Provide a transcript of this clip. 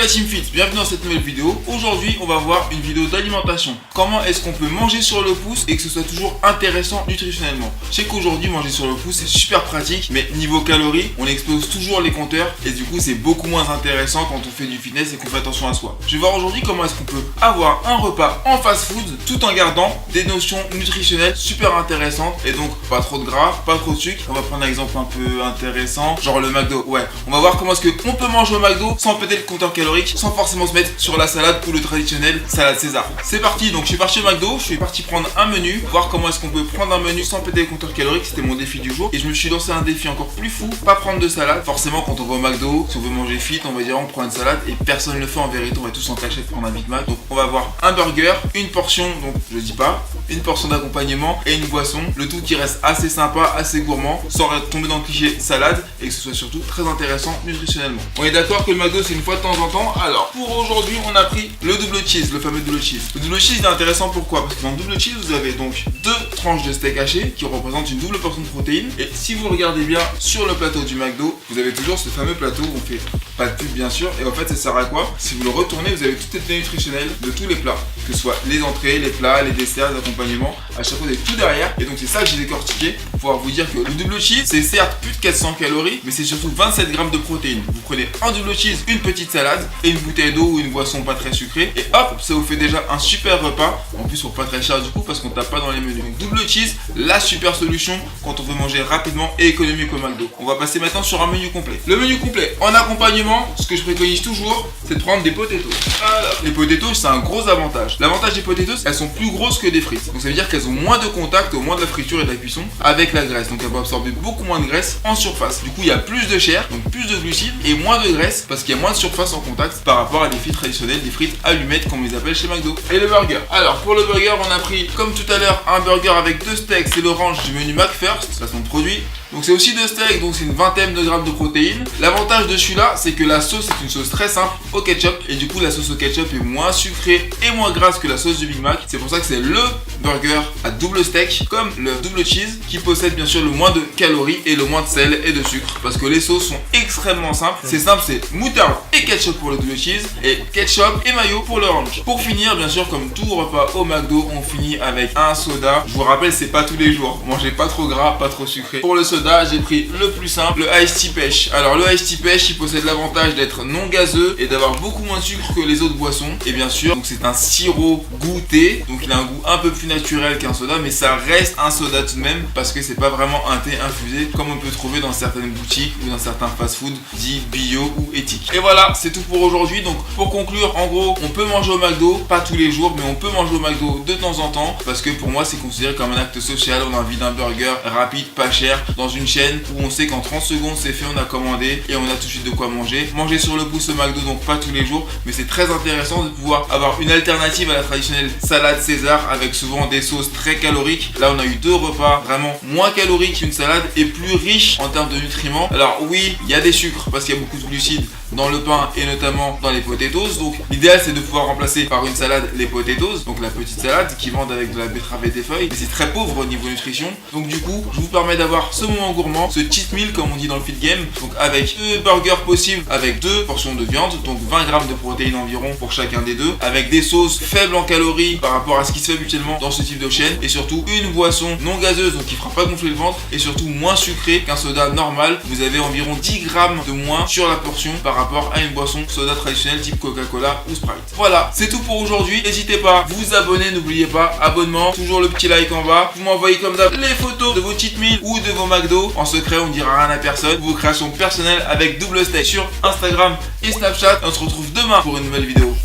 la Team Fit, bienvenue dans cette nouvelle vidéo. Aujourd'hui on va voir une vidéo d'alimentation. Comment est-ce qu'on peut manger sur le pouce et que ce soit toujours intéressant nutritionnellement. Je sais qu'aujourd'hui manger sur le pouce c'est super pratique, mais niveau calories on explose toujours les compteurs et du coup c'est beaucoup moins intéressant quand on fait du fitness et qu'on fait attention à soi. Je vais voir aujourd'hui comment est-ce qu'on peut avoir un repas en fast food tout en gardant des notions nutritionnelles super intéressantes et donc pas trop de gras, pas trop de sucre. On va prendre un exemple un peu intéressant, genre le McDo. Ouais, on va voir comment est-ce qu'on peut manger au McDo sans péter le compteur calorique, sans forcément se mettre sur la salade ou le traditionnel salade César. C'est parti, donc je suis parti au McDo, je suis parti prendre un menu, voir comment est-ce qu'on peut prendre un menu sans péter le compteur calorique, c'était mon défi du jour. Et je me suis lancé un défi encore plus fou, pas prendre de salade. Forcément quand on va au McDo, si on veut manger fit, on va dire on prend une salade et personne ne le fait en vérité, on va tous en cachette prendre un Big Mac. Donc on va avoir un burger, une portion, donc je dis pas, une portion d'accompagnement et une boisson, le tout qui reste assez sympa, assez gourmand, sans tomber dans le cliché salade et que ce soit surtout très intéressant nutritionnellement. On est d'accord que le McDo c'est une fois de temps en temps. Alors pour aujourd'hui on a pris le double cheese, le fameux double cheese. Le double cheese est intéressant pourquoi? Parce que dans le double cheese vous avez donc deux tranches de steak haché qui représentent une double portion de protéines. Et si vous regardez bien sur le plateau du McDo, vous avez toujours ce fameux plateau où on fait pas de pub bien sûr. Et en fait ça sert à quoi? Si vous le retournez vous avez toutes les teneurs nutritionnelles de tous les plats, que ce soit les entrées, les plats, les desserts, les accompagnements. À chaque fois vous avez tout derrière. Et donc c'est ça que j'ai décortiqué pour pouvoir vous dire que le double cheese c'est certes plus de 400 calories mais c'est surtout 27 grammes de protéines. Vous prenez un double cheese, une petite salade et une bouteille d'eau ou une boisson pas très sucrée et hop, ça vous fait déjà un super repas. En plus pour pas très cher du coup parce qu'on tape pas dans les menus. Donc double cheese, la super solution quand on veut manger rapidement et économique au McDo. On va passer maintenant sur un menu complet. Le menu complet en accompagnement, ce que je préconise toujours, c'est de prendre des potatoes. Alors, les potatoes c'est un gros avantage. L'avantage des potatoes, elles sont plus grosses que des frites. Donc ça veut dire qu'elles ont moins de contact au moins de la friture et de la cuisson avec la graisse. Donc elles vont absorber beaucoup moins de graisse en surface. Du coup il y a plus de chair, donc plus de glucides et moins de graisse parce qu'il y a moins de surface en contact par rapport à des frites traditionnelles, des frites allumettes comme on les appelle chez McDo. Et le burger. Alors pour le burger on a pris comme tout à l'heure un burger avec deux steaks, c'est l'orange du menu McFirst, placement de produit. Donc c'est aussi deux steaks, donc c'est une vingtaine de grammes de protéines. L'avantage de celui-là, c'est que la sauce est une sauce très simple au ketchup. Et du coup la sauce au ketchup est moins sucrée et moins grasse que la sauce du Big Mac. C'est pour ça que c'est le burger à double steak, comme le double cheese, qui possède bien sûr le moins de calories et le moins de sel et de sucre. Parce que les sauces sont extrêmement simples. C'est simple, c'est moutarde et ketchup pour le double cheese et ketchup et mayo pour l'orange. Pour finir, bien sûr, comme tout repas au McDo, on finit avec un soda. Je vous rappelle, c'est pas tous les jours. Mangez pas trop gras, pas trop sucré. Pour le soda, j'ai pris le plus simple, le Iced Tea Pêche. Alors le Iced Tea Pêche, il possède l'avantage d'être non gazeux et d'avoir beaucoup moins de sucre que les autres boissons. Et bien sûr, donc c'est un sirop goûté, donc il a un goût un peu plus naturel qu'un soda, mais ça reste un soda tout de même parce que c'est pas vraiment un thé infusé comme on peut trouver dans certaines boutiques ou dans certains fast-food dits bio ou éthiques. Et voilà, c'est tout pour aujourd'hui. Donc pour conclure, en gros, on peut manger au McDo, pas tous les jours, mais on peut manger au McDo de temps en temps parce que pour moi c'est considéré comme un acte social. On a envie d'un burger rapide, pas cher, dans une chaîne où on sait qu'en 30 secondes c'est fait, on a commandé et on a tout de suite de quoi manger. Manger sur le pouce au McDo, donc pas tous les jours, mais c'est très intéressant de pouvoir avoir une alternative à la traditionnelle salade César avec souvent des sauces très caloriques. Là on a eu deux repas vraiment moins caloriques qu'une salade et plus riches en termes de nutriments. Alors oui, il y a des sucres parce qu'il y a beaucoup de glucides dans le pain et notamment dans les potatoes. Donc l'idéal c'est de pouvoir remplacer par une salade les potatoes, donc la petite salade qui vendent avec de la betterave et des feuilles, mais c'est très pauvre au niveau nutrition. Donc du coup je vous permets d'avoir ce moment gourmand, ce cheat meal comme on dit dans le fit game, donc avec deux burgers possibles, avec deux portions de viande, donc 20 grammes de protéines environ pour chacun des deux, avec des sauces faibles en calories par rapport à ce qui se fait habituellement dans ce type de chaîne, et surtout une boisson non gazeuse, donc qui fera pas gonfler le ventre, et surtout moins sucrée qu'un soda normal. Vous avez environ 10 grammes de moins sur la portion par rapport à une boisson soda traditionnelle type Coca-Cola ou Sprite. Voilà, c'est tout pour aujourd'hui. N'hésitez pas à vous abonner, n'oubliez pas, abonnement, toujours le petit like en bas. Vous m'envoyez comme d'hab les photos de vos cheat meals ou de vos McDo. En secret, on ne dira rien à personne. Vos créations personnelles avec double steak sur Instagram et Snapchat. On se retrouve demain pour une nouvelle vidéo.